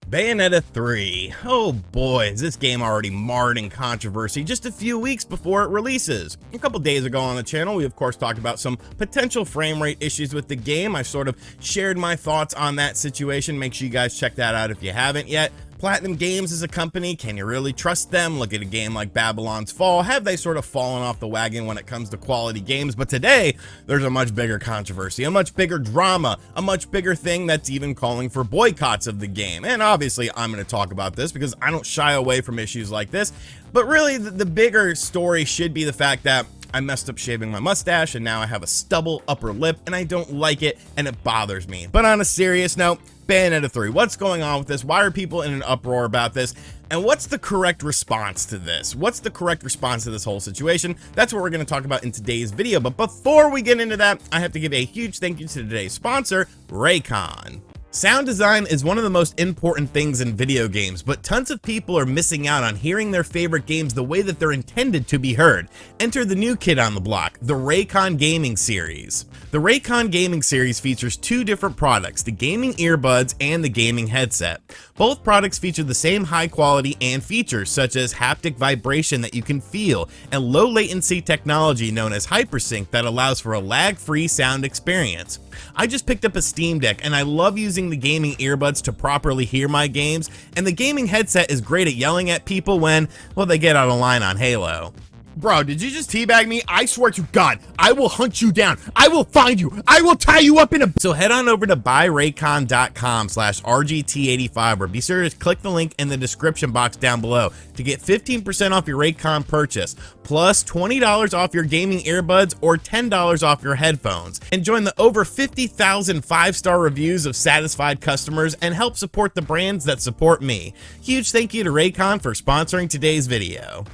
Bayonetta 3. Oh boy, is this game already marred in controversy just a few weeks before it releases. A couple days ago on the channel, we of course talked about some potential frame rate issues with the game. I sort of shared my thoughts on that situation. Make sure you guys check that out if you haven't yet. Platinum Games is a company. Can you really trust them? Look at a game like Babylon's Fall. Have they sort of fallen off the wagon when it comes to quality games? But today, there's a much bigger controversy, a much bigger drama, a much bigger thing that's even calling for boycotts of the game. And obviously, I'm going to talk about this because I don't shy away from issues like this. But really, the bigger story should be the fact that I messed up shaving my mustache and now I have a stubble upper lip and I don't like it and it bothers me. But on a serious note, Bayonetta 3, what's going on with this? Why are people in an uproar about this? And what's the correct response to this? What's the correct response to this whole situation? That's what we're going to talk about in today's video. But before we get into that, I have to give a huge thank you to today's sponsor, Raycon. Sound design is one of the most important things in video games, but tons of people are missing out on hearing their favorite games the way that they're intended to be heard. Enter the new kid on the block, the Raycon Gaming Series. The Raycon Gaming Series features two different products, the gaming earbuds and the gaming headset. Both products feature the same high quality and features such as haptic vibration that you can feel and low latency technology known as hypersync that allows for a lag-free sound experience. I just picked up a Steam Deck and I love using the gaming earbuds to properly hear my games, and the gaming headset is great at yelling at people when, well, they get out of line on Halo. Bro, did you just teabag me? I swear to God, I will hunt you down. I will find you. I will tie you up in a... So head on over to buyraycon.com/RGT85 or be sure to click the link in the description box down below to get 15% off your Raycon purchase, plus $20 off your gaming earbuds or $10 off your headphones. And join the over 50,000 5-star reviews of satisfied customers and help support the brands that support me. Huge thank you to Raycon for sponsoring today's video.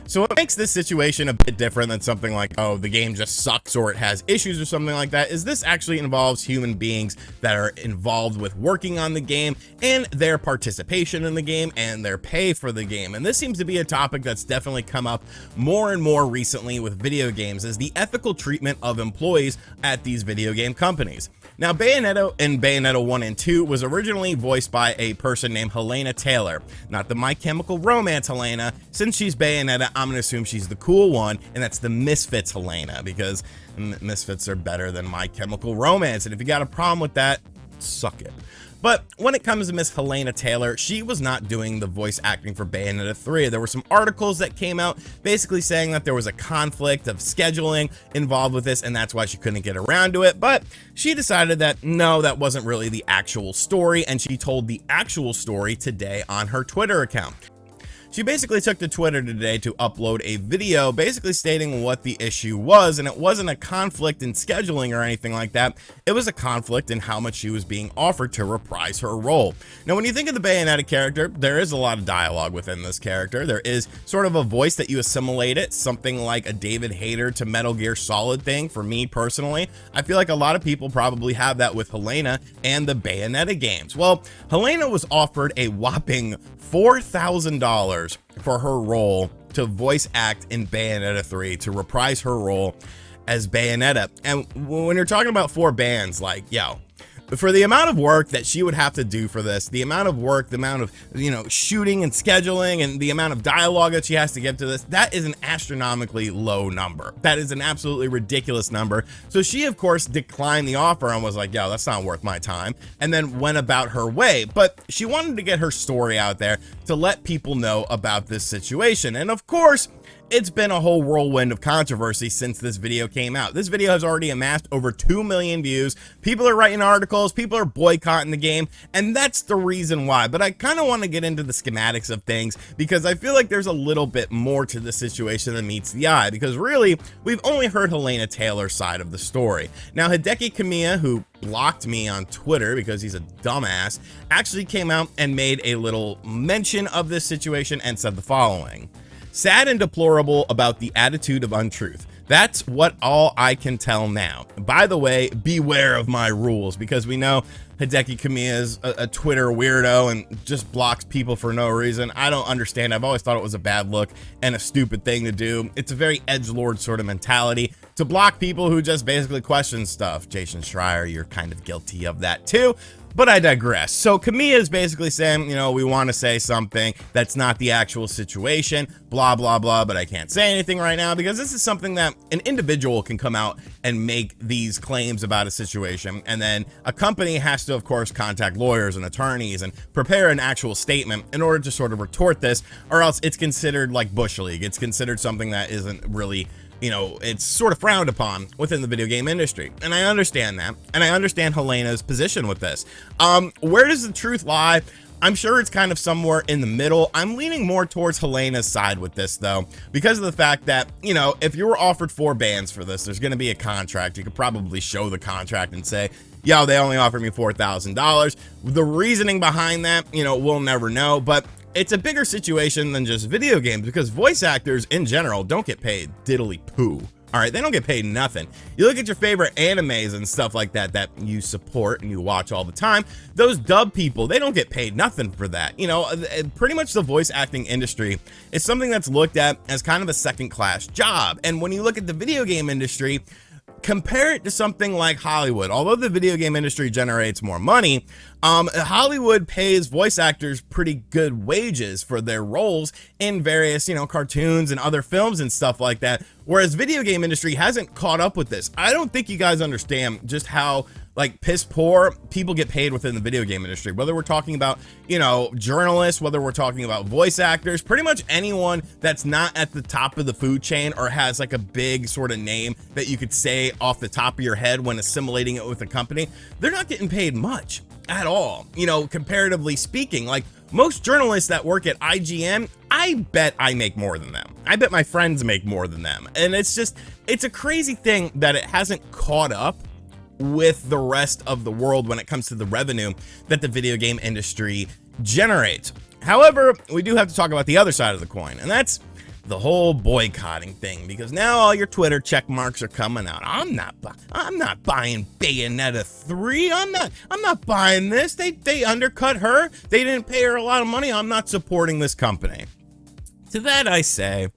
So what makes this situation a bit different than something like, oh, the game just sucks or it has issues or something like that, is this actually involves human beings that are involved with working on the game and their participation in the game and their pay for the game. And this seems to be a topic that's definitely come up more and more recently with video games, is the ethical treatment of employees at these video game companies. Now, Bayonetta in Bayonetta 1 and 2 was originally voiced by a person named Helena Taylor, not the My Chemical Romance Helena. Since she's Bayonetta, I'm gonna assume she's the cool one, and that's the Misfits Helena, because Misfits are better than My Chemical Romance, and if you got a problem with that, suck it. But when it comes to Miss Helena Taylor, she was not doing the voice acting for Bayonetta 3. There were some articles that came out basically saying that there was a conflict of scheduling involved with this, and that's why she couldn't get around to it. But she decided that no, that wasn't really the actual story, and she told the actual story today on her Twitter account. She basically took to Twitter today to upload a video basically stating what the issue was, and it wasn't a conflict in scheduling or anything like that. It was a conflict in how much she was being offered to reprise her role. Now, when you think of the Bayonetta character, there is a lot of dialogue within this character. There is sort of a voice that you assimilate it, something like a David Hayter to Metal Gear Solid thing. For me personally, I feel like a lot of people probably have that with Helena and the Bayonetta games. Well, Helena was offered a whopping $4,000 for her role to voice act in Bayonetta 3, to reprise her role as Bayonetta. And when you're talking about 4 bands, like, yo, for the amount of work that she would have to do for this, the amount of work, the amount of, shooting and scheduling and the amount of dialogue that she has to give to this, that is an astronomically low number. That is an absolutely ridiculous number. So she, of course, declined the offer and was like, yo, that's not worth my time, and then went about her way. But she wanted to get her story out there to let people know about this situation. And of course, it's been a whole whirlwind of controversy since this video came out. This video has already amassed over 2 million views. People are writing articles, people are boycotting the game, and that's the reason why. But I kind of want to get into the schematics of things because I feel like there's a little bit more to the situation than meets the eye, because really, we've only heard Helena Taylor's side of the story. Now, Hideki Kamiya, who blocked me on Twitter because he's a dumbass, actually came out and made a little mention of this situation and said the following: "Sad and deplorable about the attitude of untruth. That's what all I can tell now. By the way, beware of my rules," because we know Hideki Kamiya is a Twitter weirdo and just blocks people for no reason. I don't understand. I've always thought it was a bad look and a stupid thing to do. It's a very edgelord sort of mentality to block people who just basically question stuff. Jason Schreier, you're kind of guilty of that too. But I digress. So Kamiya is basically saying, you know, we want to say something that's not the actual situation, blah, blah, blah, but I can't say anything right now because this is something that an individual can come out and make these claims about a situation. And then a company has to, of course, contact lawyers and attorneys and prepare an actual statement in order to sort of retort this, or else it's considered like Bush League. It's considered something that isn't really, you know, it's sort of frowned upon within the video game industry. And I understand that. And I understand Helena's position with this. Where does the truth lie? I'm sure it's kind of somewhere in the middle. I'm leaning more towards Helena's side with this though, because of the fact that, you know, if you were offered 4 bans for this, there's going to be a contract. You could probably show the contract and say, yo, they only offered me $4,000. The reasoning behind that, you know, we'll never know, but it's a bigger situation than just video games because voice actors in general don't get paid diddly poo. All right, they don't get paid nothing. You look at your favorite animes and stuff like that that you support and you watch all the time, those dub people, they don't get paid nothing for that. You know, pretty much the voice acting industry is something that's looked at as kind of a second-class job. And when you look at the video game industry, compare it to something like Hollywood. Although the video game industry generates more money, Hollywood pays voice actors pretty good wages for their roles in various, you know, cartoons and other films and stuff like that. Whereas video game industry hasn't caught up with this. I don't think you guys understand just how like piss poor people get paid within the video game industry, whether we're talking about, you know, journalists, whether we're talking about voice actors, pretty much anyone that's not at the top of the food chain or has like a big sort of name that you could say off the top of your head when assimilating it with a company, they're not getting paid much at all, you know, comparatively speaking. Like most journalists that work at IGN, I bet I make more than them. I bet my friends make more than them. And it's just, it's a crazy thing that it hasn't caught up with the rest of the world when it comes to the revenue that the video game industry generates. However, we do have to talk about the other side of the coin, and that's the whole boycotting thing, because now all your Twitter check marks are coming out. I'm not buying Bayonetta 3. I'm not buying this. They undercut her. They didn't pay her a lot of money. I'm not supporting this company. To that I say,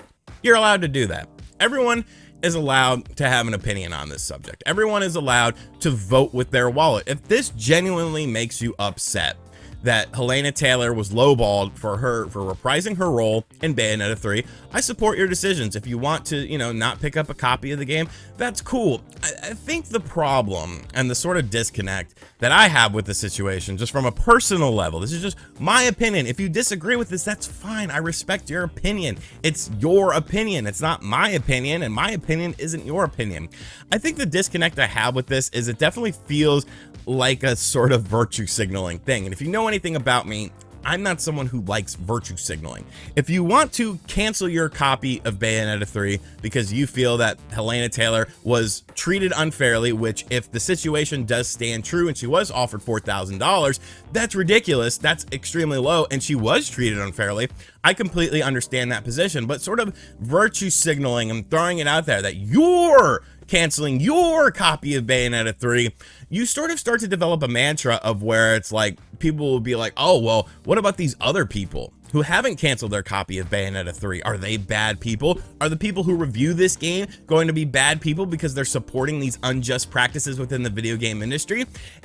you're allowed to do that. Everyone is allowed to have an opinion on this subject. Everyone is allowed to vote with their wallet. If this genuinely makes you upset that Helena Taylor was lowballed for reprising her role in Bayonetta 3, I support your decisions. If you want to, you know, not pick up a copy of the game, that's cool. I think the problem and the sort of disconnect that I have with the situation, just from a personal level, this is just my opinion. If you disagree with this, that's fine. I respect your opinion. It's your opinion. It's not my opinion, and my opinion isn't your opinion. I think the disconnect I have with this is it definitely feels like a sort of virtue signaling thing. And if you know anything about me, I'm not someone who likes virtue signaling. If you want to cancel your copy of Bayonetta 3 because you feel that Helena Taylor was treated unfairly, which if the situation does stand true and she was offered $4,000, that's ridiculous. That's extremely low, and she was treated unfairly. I completely understand that position, but sort of virtue signaling and throwing it out there that you're canceling your copy of Bayonetta 3, you sort of start to develop a mantra of where it's like people will be like, oh, well, what about these other people who haven't canceled their copy of Bayonetta 3? Are they bad people? Are the people who review this game going to be bad people because they're supporting these unjust practices within the video game industry?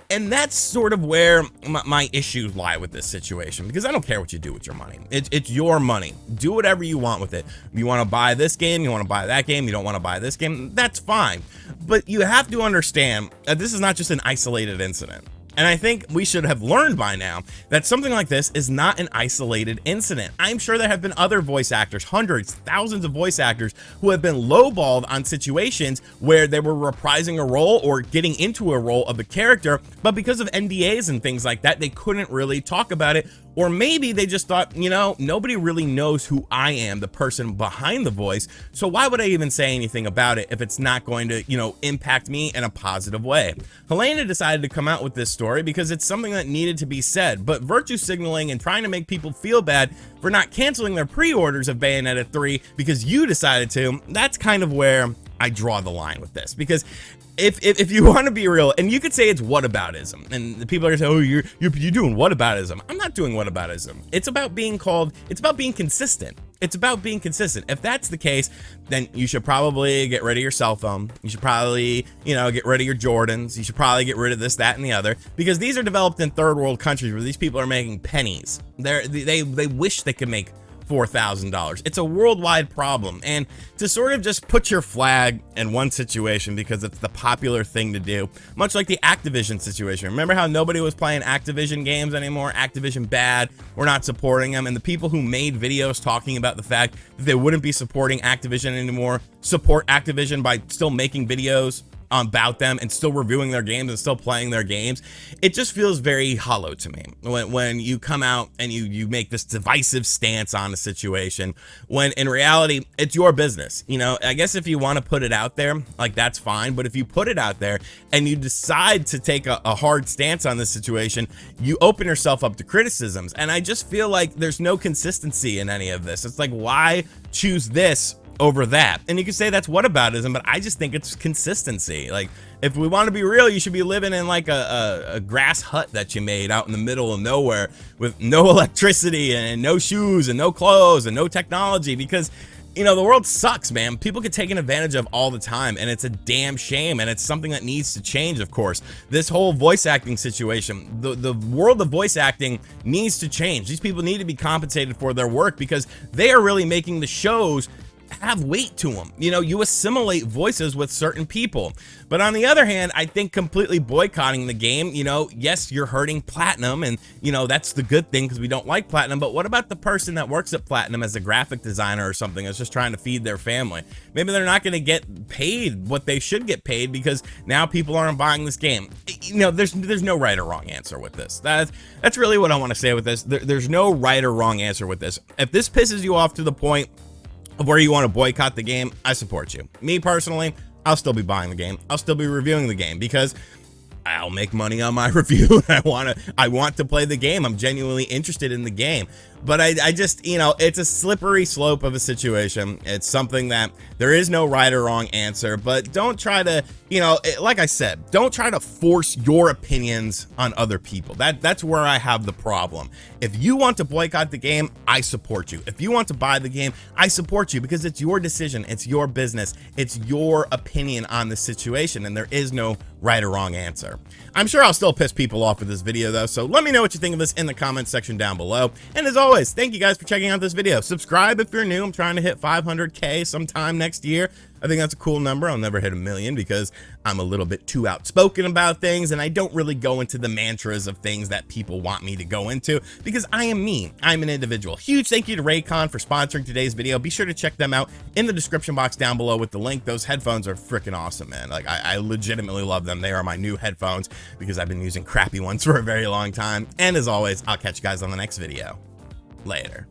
And that's sort of where my issues lie with this situation, because I don't care what you do with your money. It's your money. Do whatever you want with it. If you want to buy this game, you want to buy that game, you don't want to buy this game, that's fine. But you have to understand that this is not just an isolated incident. And I think we should have learned by now that something like this is not an isolated incident. I'm sure there have been other voice actors, hundreds, thousands of voice actors who have been lowballed on situations where they were reprising a role or getting into a role of a character, but because of NDAs and things like that, they couldn't really talk about it. Or maybe they just thought, you know, nobody really knows who I am, the person behind the voice, so why would I even say anything about it if it's not going to, you know, impact me in a positive way? Helena decided to come out with this story because it's something that needed to be said, but virtue signaling and trying to make people feel bad for not canceling their pre-orders of Bayonetta 3 because you decided to, that's kind of where I draw the line with this. Because if you want to be real, and you could say it's whataboutism, and the people are gonna say, oh, you're doing whataboutism. I'm not doing whataboutism. It's about being consistent. It's about being consistent. If that's the case, then you should probably get rid of your cell phone. You should probably, get rid of your Jordans. You should probably get rid of this, that, and the other, because these are developed in third world countries where these people are making pennies. They wish they could make $4,000. It's a worldwide problem, and to sort of just put your flag in one situation because it's the popular thing to do, much like the Activision situation. Remember how nobody was playing Activision games anymore? Activision bad, we're not supporting them, and the people who made videos talking about the fact that they wouldn't be supporting Activision anymore support Activision by still making videos about them and still reviewing their games and still playing their games. It just feels very hollow to me when you come out and you make this divisive stance on a situation, when in reality it's your business. I guess if you want to put it out there, like, that's fine, but if you put it out there and you decide to take a hard stance on this situation, you open yourself up to criticisms, and I just feel like there's no consistency in any of this. It's like, why choose this over that? And you can say that's whataboutism, but I just think it's consistency. Like, if we want to be real, you should be living in like a grass hut that you made out in the middle of nowhere with no electricity and no shoes and no clothes and no technology, because the world sucks, man. People get taken advantage of all the time, and it's a damn shame, and it's something that needs to change. Of course, this whole voice acting situation, the world of voice acting needs to change. These people need to be compensated for their work, because they are really making the shows have weight to them. You assimilate voices with certain people. But on the other hand, I think completely boycotting the game, yes, you're hurting Platinum, and that's the good thing, because we don't like Platinum. But what about the person that works at Platinum as a graphic designer or something that's just trying to feed their family? Maybe they're not going to get paid what they should get paid because now people aren't buying this game. There's no right or wrong answer with this. That's really what I want to say with this. There's no right or wrong answer with this. If this pisses you off to the point of where you want to boycott the game, I support you. Me personally, I'll still be buying the game. I'll still be reviewing the game, because I'll make money on my review. I want to play the game. I'm genuinely interested in the game. But I just, it's a slippery slope of a situation. It's something that there is no right or wrong answer, but don't try to, like I said, don't try to force your opinions on other people. That's where I have the problem. If you want to boycott the game, I support you. If you want to buy the game, I support you, because it's your decision. It's your business. It's your opinion on the situation, and there is no right or wrong answer. I'm sure I'll still piss people off with this video though, so let me know what you think of this in the comment section down below. And as always, thank you guys for checking out this video. Subscribe if you're new. I'm trying to hit 500K sometime next year. I think that's a cool number. I'll never hit 1 million because I'm a little bit too outspoken about things, and I don't really go into the mantras of things that people want me to go into, because I am me. I'm an individual. Huge thank you to Raycon for sponsoring today's video. Be sure to check them out in the description box down below with the link. Those headphones are freaking awesome, man. Like, I legitimately love them. They are my new headphones because I've been using crappy ones for a very long time. And as always, I'll catch you guys on the next video. Later.